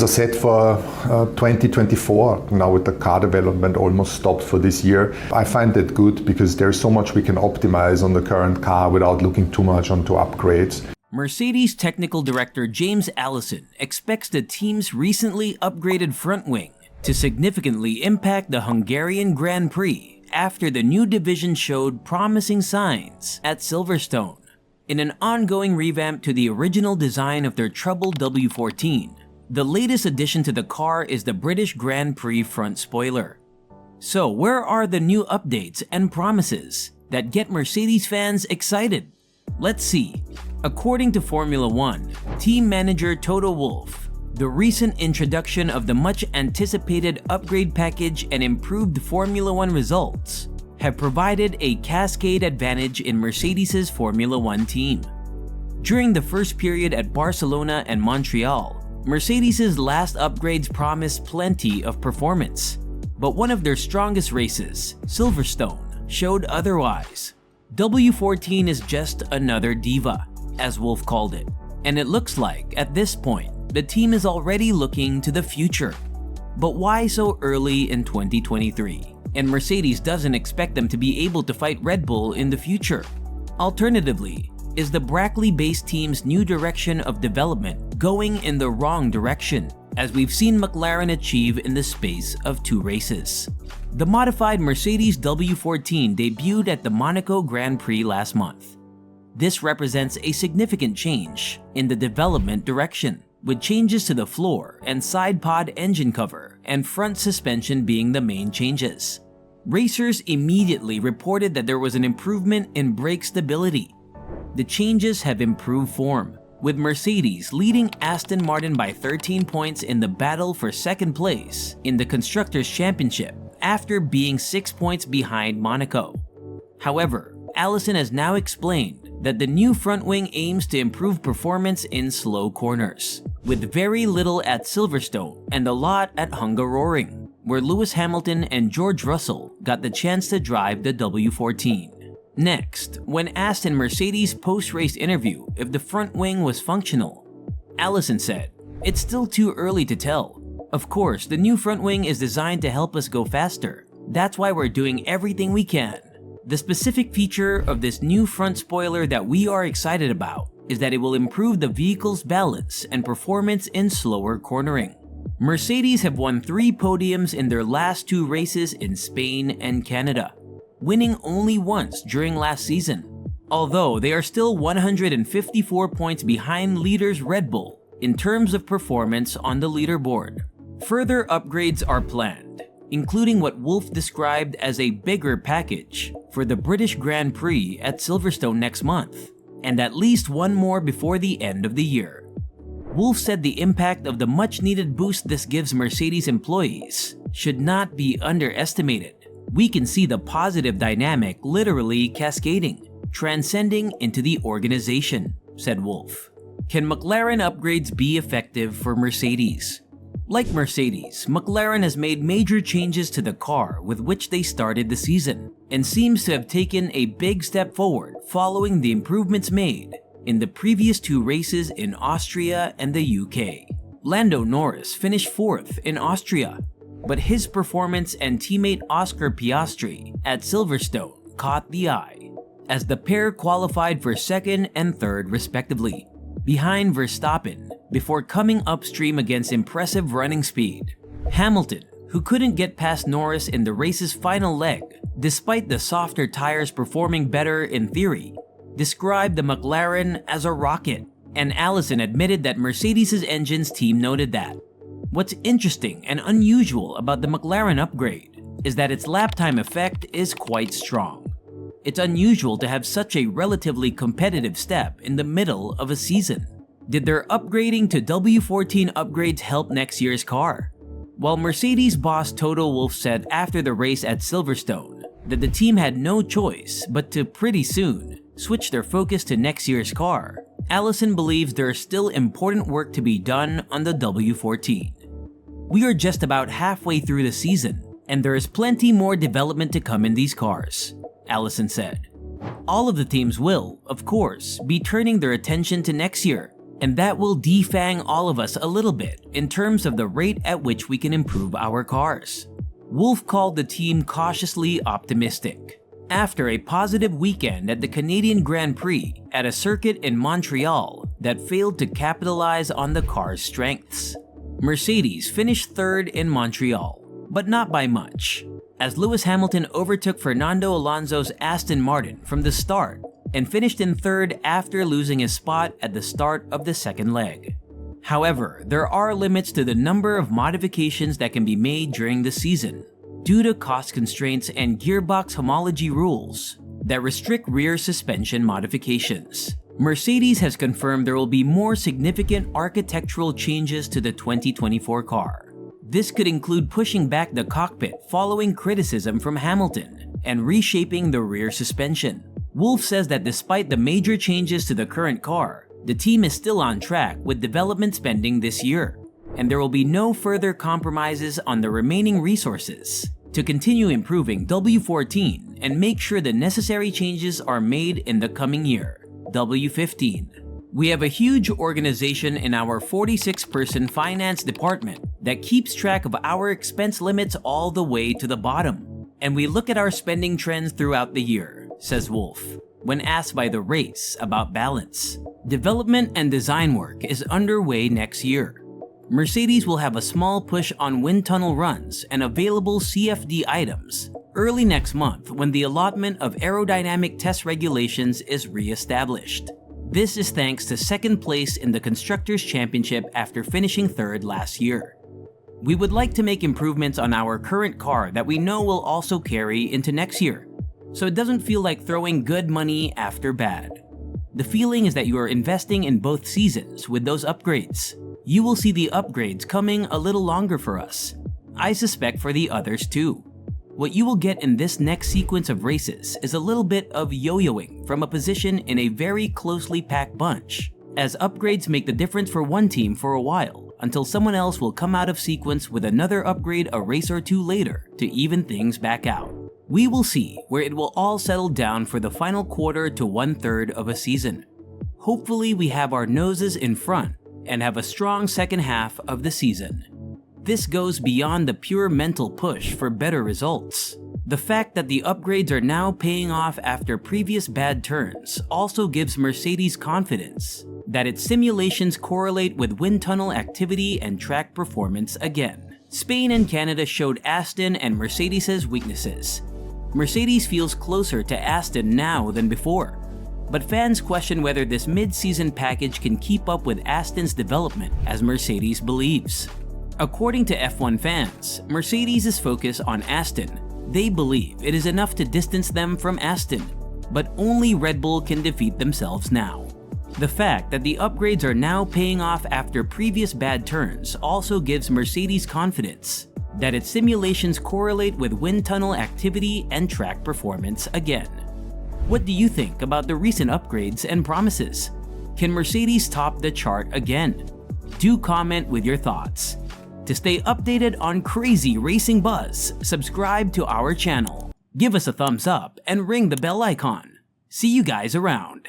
As I said, for 2024, now with the car development almost stopped for this year, I find that good because there's so much we can optimize on the current car without looking too much onto upgrades. Mercedes technical director James Allison expects the team's recently upgraded front wing to significantly impact the Hungarian Grand Prix after the new division showed promising signs at Silverstone. In an ongoing revamp to the original design of their Trouble W14, the latest addition to the car is the British Grand Prix front spoiler. So where are the new updates and promises that get Mercedes fans excited? Let's see. According to Formula One team manager Toto Wolff, the recent introduction of the much-anticipated upgrade package and improved Formula One results have provided a cascade advantage in Mercedes' Formula One team. During the first period at Barcelona and Montreal, Mercedes' last upgrades promised plenty of performance, but one of their strongest races, Silverstone, showed otherwise. W14 is just another diva, as Wolff called it, and it looks like, at this point, the team is already looking to the future. But why so early in 2023? And Mercedes doesn't expect them to be able to fight Red Bull in the future. Alternatively, is the Brackley-based team's new direction of development going in the wrong direction, as we've seen McLaren achieve in the space of 2 races? The modified Mercedes W14 debuted at the Monaco Grand Prix last month. This represents a significant change in the development direction, with changes to the floor and side pod engine cover and front suspension being the main changes. Racers immediately reported that there was an improvement in brake stability. The changes have improved form, with Mercedes leading Aston Martin by 13 points in the battle for second place in the Constructors' Championship after being 6 points behind Monaco. However, Allison has now explained that the new front wing aims to improve performance in slow corners, with very little at Silverstone and a lot at Hungaroring, where Lewis Hamilton and George Russell got the chance to drive the W14. Next, when asked in Mercedes' post-race interview if the front wing was functional, Allison said, "It's still too early to tell. Of course, the new front wing is designed to help us go faster. That's why we're doing everything we can. The specific feature of this new front spoiler that we are excited about is that it will improve the vehicle's balance and performance in slower cornering." Mercedes have won 3 podiums in their last 2 races in Spain and Canada, winning only once during last season, although they are still 154 points behind leaders Red Bull in terms of performance on the leaderboard. Further upgrades are planned, including what Wolff described as a bigger package for the British Grand Prix at Silverstone next month, and at least one more before the end of the year. Wolff said the impact of the much-needed boost this gives Mercedes employees should not be underestimated. We can see the positive dynamic literally cascading, transcending into the organization, said Wolff. Can McLaren upgrades be effective for Mercedes? Like Mercedes, McLaren has made major changes to the car with which they started the season, and seems to have taken a big step forward following the improvements made in the previous 2 races in Austria and the UK. Lando Norris finished 4th in Austria, but his performance and teammate Oscar Piastri at Silverstone caught the eye, as the pair qualified for 2nd and 3rd respectively, behind Verstappen before coming upstream against impressive running speed. Hamilton, who couldn't get past Norris in the race's final leg, despite the softer tires performing better in theory, described the McLaren as a rocket, and Allison admitted that Mercedes' engines team noted that. What's interesting and unusual about the McLaren upgrade is that its lap time effect is quite strong. It's unusual to have such a relatively competitive step in the middle of a season. Did their upgrading to W14 upgrades help next year's car? While Mercedes boss Toto Wolff said after the race at Silverstone that the team had no choice but to pretty soon switch their focus to next year's car, Allison believes there is still important work to be done on the W14. We are just about halfway through the season, and there is plenty more development to come in these cars, Allison said. All of the teams will, of course, be turning their attention to next year, And that will defang all of us a little bit in terms of the rate at which we can improve our cars. Wolff called the team cautiously optimistic. After a positive weekend at the Canadian Grand Prix at a circuit in Montreal that failed to capitalize on the car's strengths. Mercedes finished third in Montreal, but not by much, as Lewis Hamilton overtook Fernando Alonso's Aston Martin from the start and finished in third after losing his spot at the start of the second leg. However, there are limits to the number of modifications that can be made during the season, due to cost constraints and gearbox homology rules that restrict rear suspension modifications. Mercedes has confirmed there will be more significant architectural changes to the 2024 car. This could include pushing back the cockpit following criticism from Hamilton and reshaping the rear suspension. Wolff says that despite the major changes to the current car, the team is still on track with development spending this year, and there will be no further compromises on the remaining resources to continue improving W14 and make sure the necessary changes are made in the coming year, W15. We have a huge organization in our 46-person finance department that keeps track of our expense limits all the way to the bottom, and we look at our spending trends throughout the year, says Wolff, when asked by The Race about balance. Development and design work is underway next year. Mercedes will have a small push on wind tunnel runs and available CFD items early next month when the allotment of aerodynamic test regulations is re-established. This is thanks to second place in the Constructors' Championship after finishing third last year. We would like to make improvements on our current car that we know will also carry into next year, so it doesn't feel like throwing good money after bad. The feeling is that you are investing in both seasons with those upgrades. You will see the upgrades coming a little longer for us. I suspect for the others too. What you will get in this next sequence of races is a little bit of yo-yoing from a position in a very closely packed bunch, as upgrades make the difference for one team for a while, until someone else will come out of sequence with another upgrade a race or two later to even things back out. We will see where it will all settle down for the final quarter to 1/3 of a season. Hopefully we have our noses in front and have a strong second half of the season. This goes beyond the pure mental push for better results. The fact that the upgrades are now paying off after previous bad turns also gives Mercedes confidence that its simulations correlate with wind tunnel activity and track performance again. Spain and Canada showed Aston and Mercedes' weaknesses. Mercedes feels closer to Aston now than before, but fans question whether this mid-season package can keep up with Aston's development as Mercedes believes. According to F1 fans, Mercedes' focus on Aston, they believe it is enough to distance them from Aston, but only Red Bull can defeat themselves now. The fact that the upgrades are now paying off after previous bad turns also gives Mercedes confidence that its simulations correlate with wind tunnel activity and track performance again. What do you think about the recent upgrades and promises? Can Mercedes top the chart again? Do comment with your thoughts. To stay updated on crazy racing buzz, subscribe to our channel. Give us a thumbs up and ring the bell icon. See you guys around.